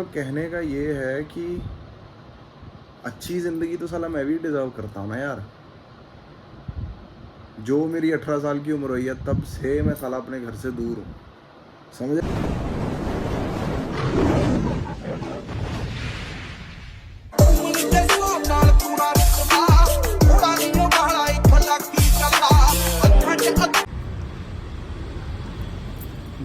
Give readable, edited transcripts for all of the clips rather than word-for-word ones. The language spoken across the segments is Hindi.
तो कहने का ये है कि अच्छी ज़िंदगी तो साला मैं भी डिज़र्व करता हूँ ना यार। जो मेरी 18 साल की उम्र हुई है तब से मैं साला अपने घर से दूर हूँ, समझ।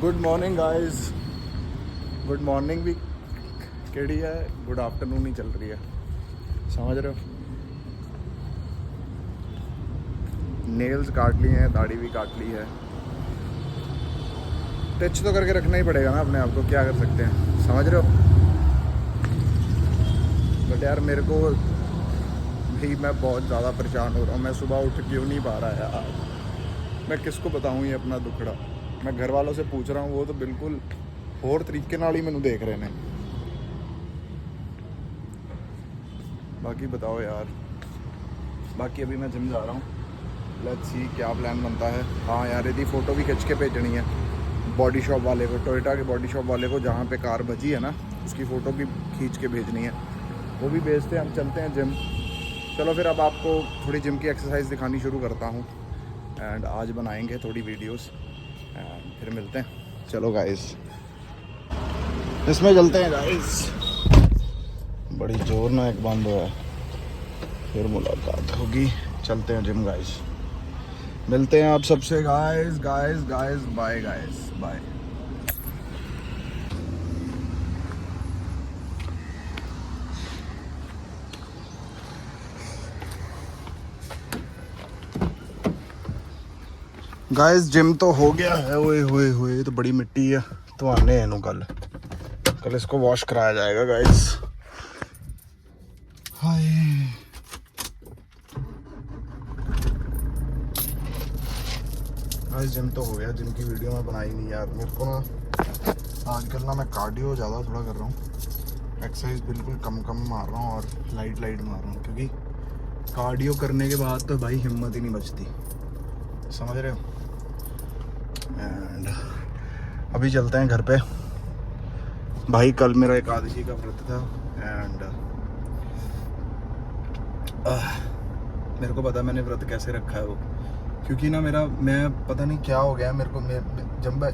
Good morning guys. Good morning भी केड़ी है, गुड आफ्टरनून ही चल रही है, समझ रहे हो। नेल्स काट लिए हैं, दाढ़ी भी काट ली है। टच तो करके रखना ही पड़ेगा ना अपने आप को, क्या कर सकते हैं, समझ रहे हो। बट यार मेरे को भी, मैं बहुत ज़्यादा परेशान हो रहा हूँ। मैं सुबह उठ क्यों नहीं पा रहा यार। मैं किसको बताऊँ ये अपना दुखड़ा। मैं घर वालों से पूछ रहा हूँ, वो तो बिल्कुल होर तरीके नाल ही मैनू देख रहे हैं। बाकी बताओ यार। बाकी अभी मैं जिम जा रहा हूँ, लेट्स सी क्या प्लान बनता है। हाँ यार, यदि फ़ोटो भी खिंच के भेजनी है बॉडी शॉप वाले को, टोयोटा के बॉडी शॉप वाले को, जहाँ पे कार बची है ना, उसकी फ़ोटो भी खींच के भेजनी है, वो भी भेजते हैं। हम चलते हैं जिम। चलो फिर अब आपको थोड़ी जिम की एक्सरसाइज दिखानी शुरू करता हूँ, एंड आज बनाएंगे थोड़ी वीडियोस, एंड फिर मिलते हैं। चलो गाइस, इसमें चलते हैं गाइस। बड़ी जोर ना एक बंद हुआ है, फिर मुलाकात होगी। चलते हैं जिम गाइस, मिलते हैं आप सबसे guys. Guys guys bye, guys bye. Guys gym तो हो गया है। ओए होए होए, तो बड़ी मिट्टी है, तो आने हैं कल इसको वॉश कराया जाएगा गाइस। हाय, गाइस जिम तो हो गया। जिम की वीडियो मैं बनाई नहीं यार। मेरे को ना आजकल ना मैं कार्डियो ज़्यादा थोड़ा कर रहा हूँ, एक्सरसाइज बिल्कुल कम मार रहा हूँ और लाइट मार रहा हूँ, क्योंकि कार्डियो करने के बाद तो भाई हिम्मत ही नहीं बचती, समझ रहे हो। एंड अभी चलते हैं घर पे भाई। कल मेरा एकादशी का व्रत था, एंड मेरे को पता मैंने व्रत कैसे रखा है वो, क्योंकि ना मैं पता नहीं क्या हो गया मेरे को।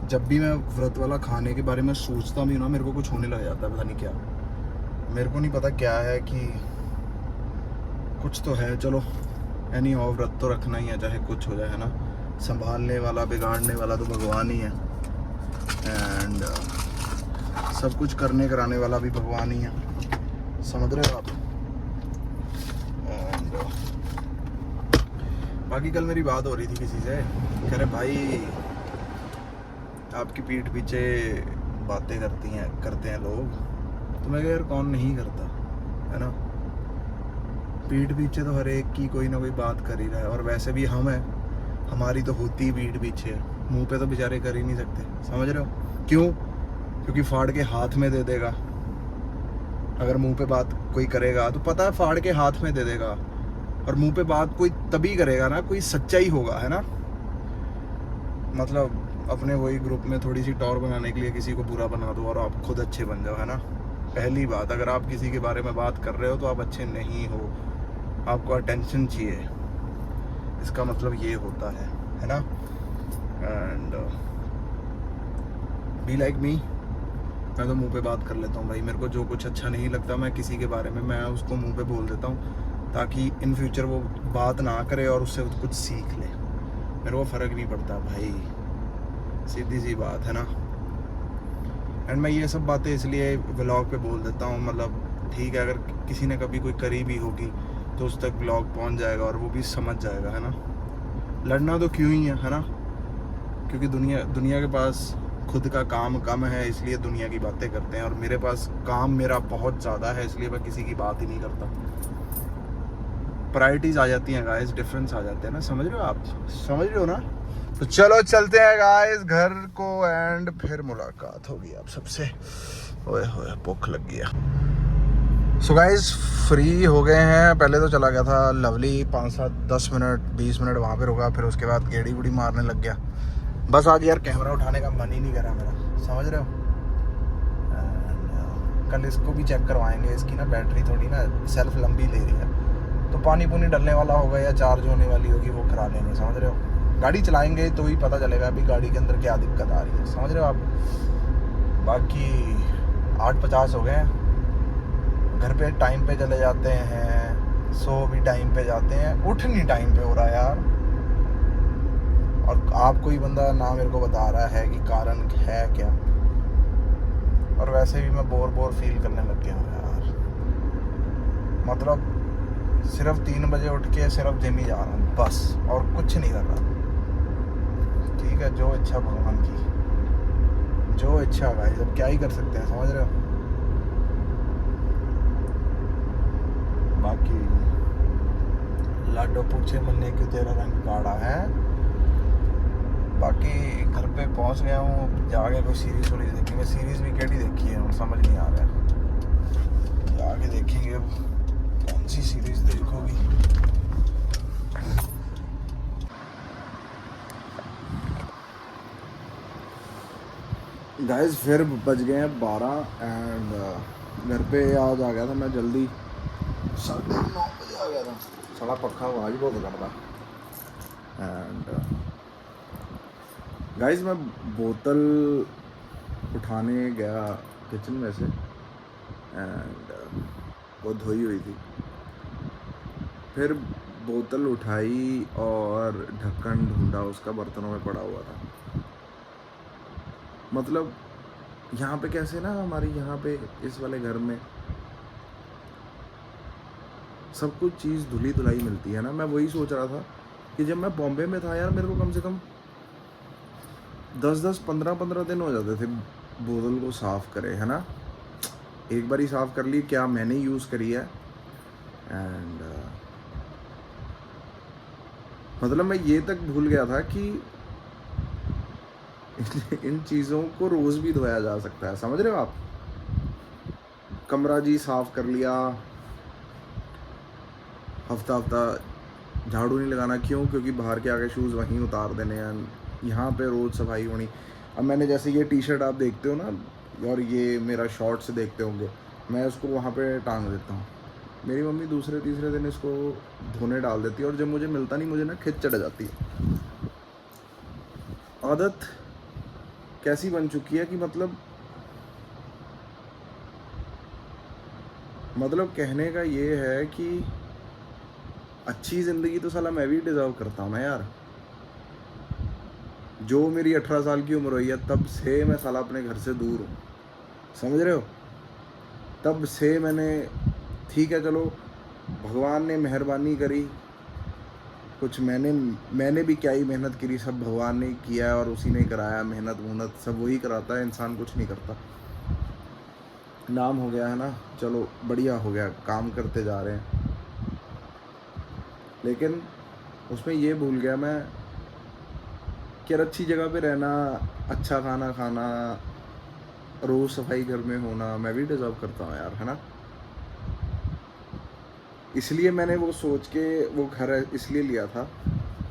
जब भी मैं व्रत वाला खाने के बारे में सोचता भी हूँ ना, मेरे को कुछ होने लग जाता है, पता नहीं क्या। मेरे को नहीं पता क्या है, कि कुछ तो है। चलो एनी हो, व्रत तो रखना ही है, चाहे कुछ हो जाए, है ना। संभालने वाला, बिगाड़ने वाला तो भगवान ही है, एंड सब कुछ करने कराने वाला भी भगवान ही है, समझ रहे हो आप। एंड बाकी कल मेरी बात हो रही थी किसी से, कह रहे भाई आपकी पीठ पीछे बातें करते हैं लोग। तो मैं कह यार कौन नहीं करता, है ना। पीठ पीछे तो हर एक की कोई ना कोई बात कर ही रहा है, और वैसे भी हम हैं, हमारी तो होती ही पीठ पीछे है। मुंह पे तो बेचारे कर ही नहीं सकते, समझ रहे हो। क्यों? क्योंकि फाड़ के हाथ में दे देगा। अगर मुंह पे बात कोई करेगा तो पता है फाड़ के हाथ में दे देगा, और मुंह पे बात कोई तभी करेगा ना, कोई सच्चाई होगा, है ना। मतलब अपने वही ग्रुप में थोड़ी सी टॉर बनाने के लिए किसी को बुरा बना दो और आप खुद अच्छे बन जाओ, है ना। पहली बात, अगर आप किसी के बारे में बात कर रहे हो तो आप अच्छे नहीं हो, आपको अटेंशन चाहिए, इसका मतलब ये होता है ना। And be like me. मैं तो मुंह पे बात कर लेता हूँ भाई। मेरे को जो कुछ अच्छा नहीं लगता मैं किसी के बारे में, मैं उसको मुंह पे बोल देता हूँ, ताकि इन फ्यूचर वो बात ना करे और उससे कुछ सीख ले। मेरे को फ़र्क नहीं पड़ता भाई, सीधी सी बात है ना। एंड मैं ये सब बातें इसलिए व्लॉग पे बोल देता हूँ, मतलब ठीक है, अगर किसी ने कभी कोई करी भी होगी तो उस तक व्लॉग पहुँच जाएगा और वो भी समझ जाएगा, है ना। लड़ना तो क्यों ही है ना, क्योंकि दुनिया के पास खुद का काम कम है, इसलिए दुनिया की बातें करते हैं, और मेरे पास काम मेरा बहुत ज़्यादा है, इसलिए मैं किसी की बात ही नहीं करता। प्रायोरिटीज़ आ जाती हैं गाइस, डिफरेंस आ जाते हैं ना, समझ रहे हो आप, समझ रहे हो ना। तो चलो चलते हैं गाइस घर को, एंड फिर मुलाकात होगी आप सबसे। ओए होए भूख लग गया। सो गाइस फ्री हो गए हैं। पहले तो चला गया था लवली 5-7-10 मिनट 20 मिनट वहाँ पे रुका, फिर उसके बाद गेड़ी गुड़ी मारने लग गया। बस आज यार कैमरा उठाने का मन ही नहीं करा मेरा, समझ रहे हो। कल इसको भी चेक करवाएंगे, इसकी ना बैटरी थोड़ी ना सेल्फ लंबी ले रही है, तो पानी पुनी डलने वाला होगा या चार्ज होने वाली होगी, वो करा लेंगे। समझ रहे हो, गाड़ी चलाएंगे तो ही पता चलेगा अभी गाड़ी के अंदर क्या दिक्कत आ रही है। समझ रहे हो आप। बाकी 8:50 हो गए हैं, घर पे टाइम पे चले जाते हैं, सो भी टाइम पे जाते हैं, उठ नहीं टाइम पे हो रहा है यार। और आप कोई बंदा ना मेरे को बता रहा है कि कारण है क्या। और वैसे भी मैं बोर फील करने लग गया हूँ यार। मतलब सिर्फ 3 बजे उठ के सिर्फ जिम ही जा रहा हूँ बस, और कुछ नहीं कर रहा। ठीक है, जो इच्छा भगवान की, जो इच्छा भाई, अब क्या ही कर सकते हैं। समझ रहे हो। बाकी लाडो पूछे मन्ने क्यों तेरा रंग काड़ा है। बाकी घर पे पहुंच गया हूँ, जाके कोई सीरीज वोरीज देखेंगे। सीरीज भी केड़ी देखी है और समझ नहीं आ रहा है, जाके देखेंगे अब कौन सी सीरीज देखोगी। गाइस फिर बज गए हैं 12 एंड घर पे आज आ गया था मैं जल्दी, 9:30 बजे आ गया था। साला पक्का आवाज़ बहुत करता। एंड गाइस मैं बोतल उठाने गया किचन में से एंड वो धोई हुई थी। फिर बोतल उठाई और ढक्कन ढूंढा, उसका बर्तनों में पड़ा हुआ था। मतलब यहाँ पे कैसे ना, हमारे यहाँ पे इस वाले घर में सब कुछ चीज़ धुली धुलाई मिलती है ना। मैं वही सोच रहा था कि जब मैं बॉम्बे में था यार, मेरे को कम से कम 10-10, 15-15 दिन हो जाते थे बोतल को साफ़ करे, है ना। एक बार ही साफ़ कर ली, क्या मैंने यूज़ करी है। एंड मतलब मैं ये तक भूल गया था कि इन चीज़ों को रोज़ भी धोया जा सकता है। समझ रहे हो आप। कमरा जी साफ़ कर लिया, हफ्ता झाड़ू नहीं लगाना। क्यों? क्योंकि बाहर के आगे शूज़ वहीं उतार देने हैं, यहाँ पे रोज़ सफाई होनी। अब मैंने जैसे ये टी शर्ट आप देखते हो ना, और ये मेरा शॉर्ट्स देखते होंगे, मैं उसको वहाँ पे टांग देता हूँ। मेरी मम्मी दूसरे तीसरे दिन इसको धोने डाल देती है, और जब मुझे मिलता नहीं, मुझे ना खिंच चढ़ जाती है। आदत कैसी बन चुकी है कि मतलब कहने का ये है कि अच्छी ज़िंदगी तो साला मैं भी डिज़र्व करता हूँ ना यार। जो मेरी 18 साल की उम्र हुई है, तब से मैं साला अपने घर से दूर हूँ। समझ रहे हो। तब से मैंने, ठीक है चलो भगवान ने मेहरबानी करी, कुछ मैंने भी क्या ही मेहनत करी, सब भगवान ने किया है और उसी ने कराया। मेहनत सब वही कराता है, इंसान कुछ नहीं करता। नाम हो गया है ना, चलो बढ़िया हो गया, काम करते जा रहे हैं। लेकिन उसमें ये भूल गया मैं कि यार अच्छी जगह पे रहना, अच्छा खाना खाना, रोज़ सफाई घर में होना, मैं भी डिज़र्व करता हूँ यार, है ना। इसलिए मैंने वो सोच के वो घर इसलिए लिया था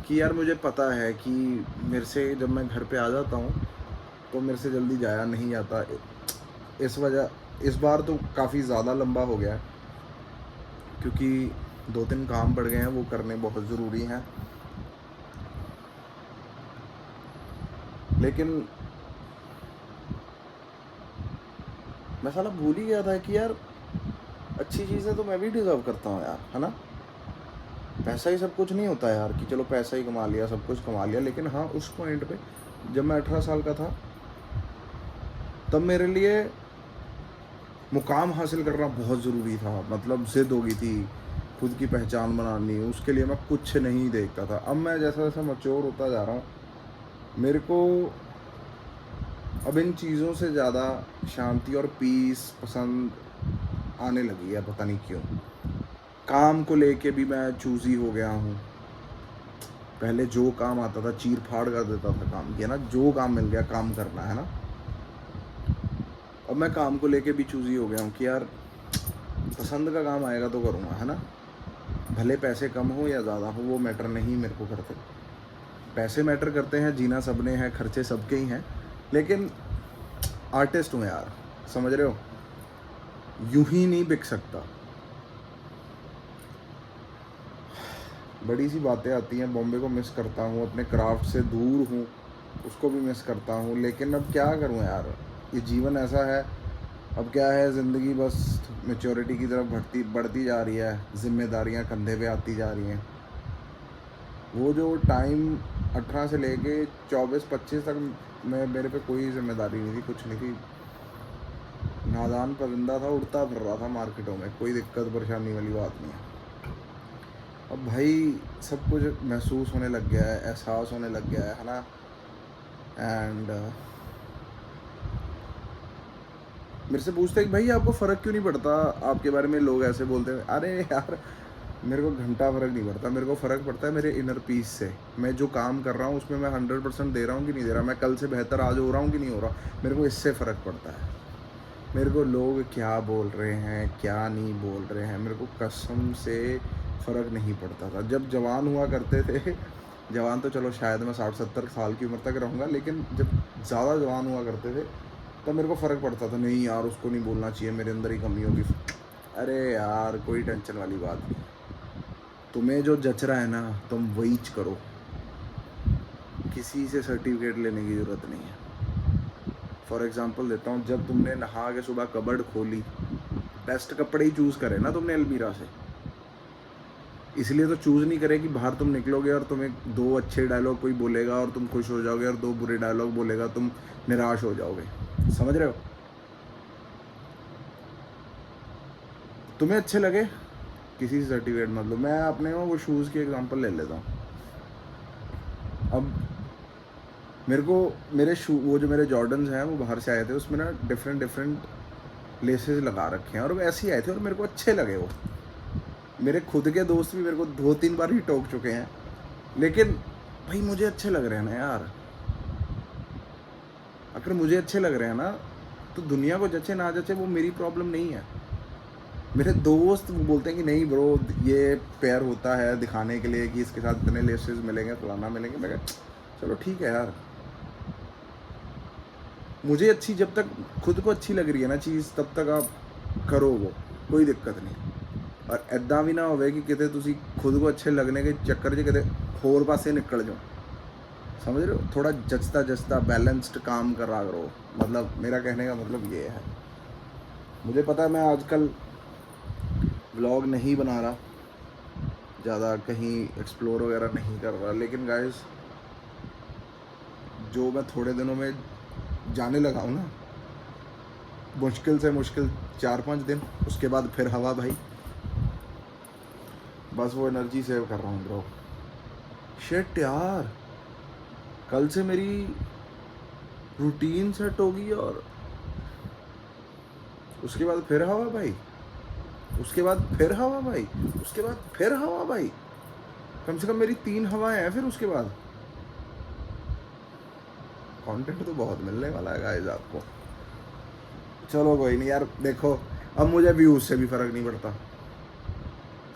कि यार मुझे पता है कि मेरे से जब मैं घर पे आ जाता हूँ तो मेरे से जल्दी जाया नहीं जाता। इस बार तो काफ़ी ज़्यादा लंबा हो गया है, क्योंकि 2-3 काम पड़ गए हैं, वो करने बहुत ज़रूरी हैं। लेकिन मैं साला भूल ही गया था कि यार अच्छी चीज़ें तो मैं भी डिज़र्व करता हूँ यार, है ना। पैसा ही सब कुछ नहीं होता यार कि चलो पैसा ही कमा लिया, सब कुछ कमा लिया। लेकिन हाँ, उस पॉइंट पे जब मैं 18 साल का था, तब मेरे लिए मुकाम हासिल करना बहुत ज़रूरी था। मतलब ज़िद हो गई थी, खुद की पहचान बनानी, उसके लिए मैं कुछ नहीं देखता था। अब मैं जैसा जैसा मैच्योर होता जा रहा हूँ, मेरे को अब इन चीज़ों से ज़्यादा शांति और पीस पसंद आने लगी है, पता नहीं क्यों। काम को लेके भी मैं चूज़ी हो गया हूँ। पहले जो काम आता था चीर फाड़ कर देता था काम की, है ना। जो काम मिल गया काम करना, है ना। अब मैं काम को लेके भी चूज़ी हो गया हूँ कि यार पसंद का काम आएगा तो करूँगा, है ना। भले पैसे कम हो या ज़्यादा हो, वो मैटर नहीं मेरे को करते। पैसे मैटर करते हैं, जीना सबने है, खर्चे सबके ही हैं। लेकिन आर्टिस्ट हूँ यार, समझ रहे हो। यूं ही नहीं बिक सकता। बड़ी सी बातें आती हैं, बॉम्बे को मिस करता हूँ, अपने क्राफ्ट से दूर हूँ, उसको भी मिस करता हूँ, लेकिन अब क्या करूँ यार, ये जीवन ऐसा है। अब क्या है, ज़िंदगी बस मैच्योरिटी की तरफ बढ़ती बढ़ती जा रही है, जिम्मेदारियाँ कंधे पे आती जा रही हैं। वो जो टाइम 18 से लेके 24-25 तक मैं, मेरे पे कोई जिम्मेदारी नहीं थी, कुछ नहीं थी, नादान परिंदा था, उड़ता फिर रहा था मार्केटों में, कोई दिक्कत परेशानी वाली बात नहीं है। अब भाई सब कुछ महसूस होने लग गया है, एहसास होने लग गया है ना। एंड मेरे से पूछते हैं कि भाई आपको फ़र्क क्यों नहीं पड़ता, आपके बारे में लोग ऐसे बोलते हैं। अरे यार, मेरे को घंटा फ़र्क नहीं पड़ता, मेरे को फ़र्क पड़ता है मेरे इनर पीस से। मैं जो काम कर रहा हूँ उसमें मैं 100% दे रहा हूँ कि नहीं दे रहा, मैं कल से बेहतर आज हो रहा हूँ कि नहीं हो रहा, मेरे को इससे फ़र्क पड़ता है। मेरे को लोग क्या बोल रहे हैं, क्या नहीं बोल रहे हैं, मेरे को कसम से फ़र्क नहीं पड़ता था। जब जवान हुआ करते थे, जवान तो चलो शायद मैं 60-70 साल की उम्र तक रहूँगा, लेकिन जब ज़्यादा जवान हुआ करते थे तब मेरे को फ़र्क पड़ता था, नहीं यार उसको नहीं बोलना चाहिए, मेरे अंदर ही कमी होगी। अरे यार, कोई टेंशन वाली बात नहीं, तुम्हें जो जच रहा है ना तुम वही करो, किसी से सर्टिफिकेट लेने की ज़रूरत नहीं है। फॉर एग्ज़ाम्पल देता हूँ, जब तुमने नहा के सुबह कबर्ड खोली, बेस्ट कपड़े ही चूज़ करे ना तुमने अलमीरा से, इसलिए तो चूज़ नहीं करे कि बाहर तुम निकलोगे और तुम्हें 2 अच्छे डायलॉग कोई बोलेगा और तुम खुश हो जाओगे, और 2 बुरे डायलॉग बोलेगा तुम निराश हो जाओगे। समझ रहे हो? तुम्हें अच्छे लगे, किसी से सर्टिफिकेट मत लो। मैं अपने वो शूज़ की एग्जांपल ले लेता हूँ। अब मेरे को मेरे शू, वो जो मेरे जॉर्डन्स हैं वो बाहर से आए थे, उसमें ना डिफरेंट लेसेस लगा रखे हैं, और वो ऐसे ही आए थे और मेरे को अच्छे लगे वो। मेरे खुद के दोस्त भी मेरे को 2-3 बार ही टोक चुके हैं, लेकिन भाई मुझे अच्छे लग रहे हैं ना यार। अगर मुझे अच्छे लग रहे हैं ना, तो दुनिया को जचे ना जचे वो मेरी प्रॉब्लम नहीं है। मेरे दोस्त बोलते हैं कि नहीं ब्रो, ये पेयर होता है दिखाने के लिए कि इसके साथ इतने लेसेस मिलेंगे, फलाना मिलेंगे। मैं कहा चलो ठीक है यार, मुझे अच्छी, जब तक खुद को अच्छी लग रही है ना चीज़, तब तक आप करो वो, कोई दिक्कत नहीं। और ऐदा भी ना होवे कि किते तुसी खुद को अच्छे लगने के चक्कर 'ਚ किते होर पासे निकल जाओ। समझ रहे हो? थोड़ा जचता जचता बैलेंस्ड काम करा करो, मतलब मेरा कहने का मतलब ये है। मुझे पता है मैं आजकल व्लॉग नहीं बना रहा, ज़्यादा कहीं एक्सप्लोर वगैरह नहीं कर रहा, लेकिन गाइस जो मैं थोड़े दिनों में जाने लगा हूँ ना, मुश्किल से मुश्किल 4-5 दिन, उसके बाद फिर हवा भाई। बस वो एनर्जी सेव कर रहा हूँ ब्रो। शिट यार, कल से मेरी रूटीन सेट होगी, और उसके बाद फिर हवा भाई, उसके बाद फिर हवा भाई, उसके बाद फिर हवा भाई। कम से कम मेरी 3 हवाएं हैं फिर उसके बाद। कंटेंट तो बहुत मिलने वाला है गाइस आपको। चलो कोई नहीं यार, देखो अब मुझे व्यूज़ से भी फ़र्क नहीं पड़ता,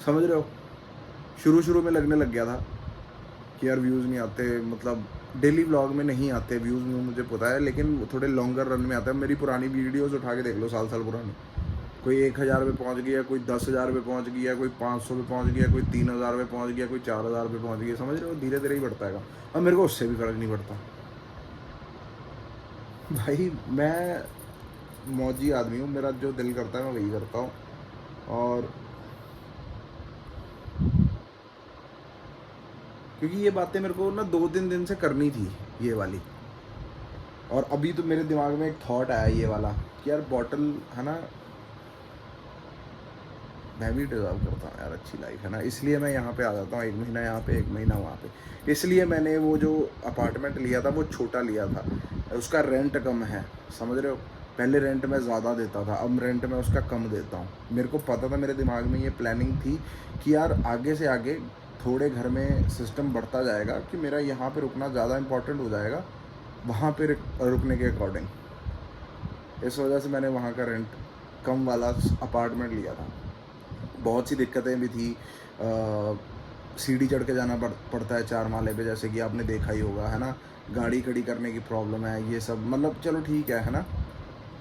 समझ रहे हो? शुरू में लगने लग गया था कि यार व्यूज़ नहीं आते, मतलब डेली व्लॉग में नहीं आते व्यूज़ में, मुझे पता है, लेकिन वो थोड़े लॉन्गर रन में आता है। मेरी पुरानी वीडियोज़ उठा के देख लो, साल पुरानी, कोई 1000 पे पहुँच गया, कोई 10,000 पे पहुँच गया, कोई 500 पे पहुँच गया, कोई 3000 पे पहुँच गया, कोई 4000 पे पहुँच गया। समझ रहे हो? धीरे धीरे ही बढ़ता है। अब मेरे को उससे भी फ़र्क नहीं पड़ता भाई, मैं मौजी आदमी हूँ, मेरा जो दिल करता है मैं वही करता हूँ। और क्योंकि ये बातें मेरे को ना 2-3 दिन से करनी थी, ये वाली, और अभी तो मेरे दिमाग में एक थॉट आया ये वाला कि यार बॉटल है ना, मैं भी डिज़र्व करता हूँ यार अच्छी लाइफ, है ना। इसलिए मैं यहाँ पे आ जाता हूँ, 1 महीना यहाँ पे, 1 महीना वहाँ पे। इसलिए मैंने वो जो अपार्टमेंट लिया था वो छोटा लिया था, उसका रेंट कम है, समझ रहे हो? पहले रेंट मैं ज़्यादा देता था, अब रेंट मैं उसका कम देता हूँ। मेरे को पता था, मेरे दिमाग में ये प्लानिंग थी कि यार आगे से आगे थोड़े घर में सिस्टम बढ़ता जाएगा कि मेरा यहाँ पे रुकना ज़्यादा इम्पोर्टेंट हो जाएगा वहाँ पे रुकने के अकॉर्डिंग। इस वजह से मैंने वहाँ का रेंट कम वाला अपार्टमेंट लिया था। बहुत सी दिक्कतें भी थी, सीढ़ी चढ़ के जाना पड़ता है 4 माले पे, जैसे कि आपने देखा ही होगा, है ना। गाड़ी खड़ी करने की प्रॉब्लम है, ये सब, मतलब चलो ठीक है ना।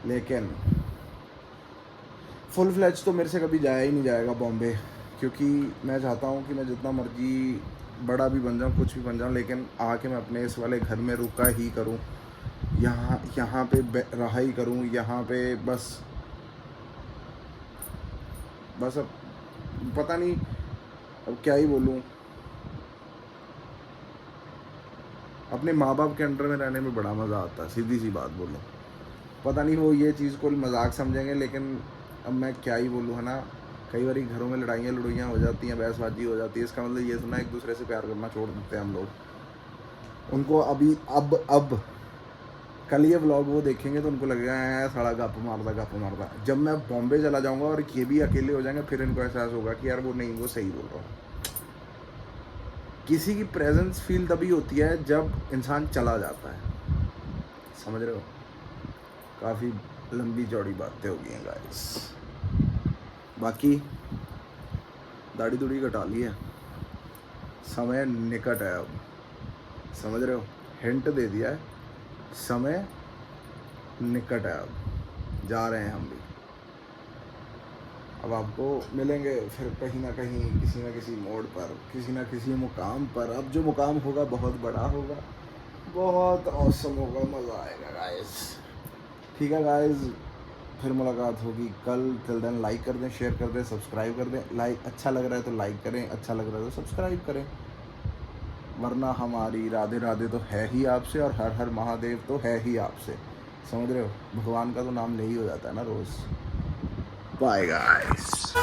लेकिन फुल फ्लैज तो मेरे से कभी जाया ही नहीं जाएगा बॉम्बे, क्योंकि मैं चाहता हूँ कि मैं जितना मर्जी बड़ा भी बन जाऊँ, कुछ भी बन जाऊँ, लेकिन आके मैं अपने इस वाले घर में रुका ही करूँ, यहाँ पे रहा ही करूँ, यहाँ पे बस अब पता नहीं अब क्या ही बोलूँ। अपने माँ बाप के अंडर में रहने में बड़ा मज़ा आता है, सीधी सी बात बोलूँ। पता नहीं वो ये चीज़ को मजाक समझेंगे, लेकिन अब मैं क्या ही बोलूँ, है ना। कई बार घरों में लड़ाइयाँ हो जाती हैं, बहसबाजी हो जाती है, इसका मतलब ये सुना एक दूसरे से प्यार करना छोड़ देते हैं हम लोग। उनको अभी अब कल ये व्लॉग वो देखेंगे तो उनको लगेगा है साला गप मारता। जब मैं बॉम्बे चला जाऊँगा और ये भी अकेले हो जाएंगे, फिर इनको एहसास होगा कि यार वो नहीं, वो सही बोल रहा है। किसी की प्रेजेंस फील तभी होती है जब इंसान चला जाता है, समझ रहे हो। काफ़ी लंबी चौड़ी बातें हो गई हैं गाइस। बाकी दाढ़ी दूढ़ी कटा ली है, समय निकट है अब, समझ रहे हो। हिंट दे दिया है, समय निकट है, अब जा रहे हैं हम भी। अब आपको मिलेंगे फिर कहीं ना कहीं, किसी ना किसी मोड़ पर, किसी ना किसी मुकाम पर। अब जो मुकाम होगा बहुत बड़ा होगा, बहुत औसम होगा, मज़ा आएगा गाइस। ठीक है गाइस, फिर मुलाकात होगी कल। टिल देन लाइक कर दें, शेयर कर दें, सब्सक्राइब कर दें। लाइक अच्छा लग रहा है तो लाइक करें, अच्छा लग रहा है तो सब्सक्राइब करें, वरना हमारी राधे राधे तो है ही आपसे, और हर हर महादेव तो है ही आपसे, समझ रहे हो। भगवान का तो नाम ले ही हो जाता है ना रोज़। Bye guys.